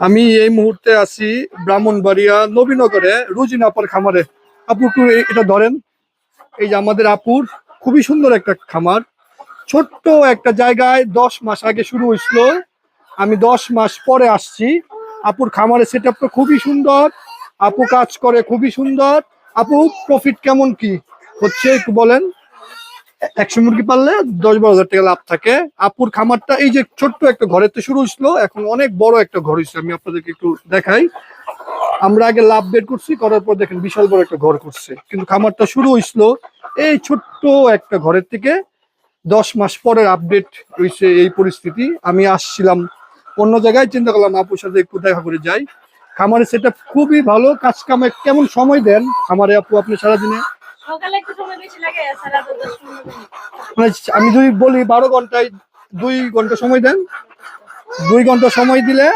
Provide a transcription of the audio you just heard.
আমি এই মুহূর্তে আছি ব্রাহ্মণবাড়িয়া নবীনগরে রুজিনা আপার খামারে। আপু একটু এটা ধরেন। এই যে আমাদের আপুর খুবই সুন্দর একটা খামার, ছোট্ট একটা জায়গায় 10 মাস আগে শুরু হয়েছিল। আমি 10 মাস পরে আসছি। আপুর খামারের সেট আপটা খুবই সুন্দর, আপু কাজ করে খুবই সুন্দর। আপু প্রফিট কেমন কি হচ্ছে একটু বলেন। 100 মুরগি পাললে 10-12 হাজার টাকা লাভ থাকে। আপুর খামারটা এই যে ছোট্ট একটা ঘরের তো শুরু হয়েছিল, এখন অনেক বড় একটা ঘর হয়েছে। আমি আপনাদেরকে একটু দেখাই। আমরা আগে লাভ বের করছি, করার পর দেখেন বিশাল বড় একটা ঘর করছে, কিন্তু খামারটা শুরু হয়েছিল এই ছোট্ট একটা ঘরের থেকে। 10 মাস পরের আপডেট হয়েছে এই পরিস্থিতি। আমি আসছিলাম অন্য জায়গায়, চিন্তা করলাম আপুর সাথে একটু দেখা করে যাই। খামারের সেটা খুবই ভালো। কাজ কামে কেমন সময় দেন খামারে আপু আপনি সারাদিনে? সকালে একটু সময় বেশি লাগে, সারা 10-15 মিনিট। মানে আমি যদি বলি 12 ঘন্টায় 2 ঘন্টা সময় দেন, 2 ঘন্টা সময় দিলে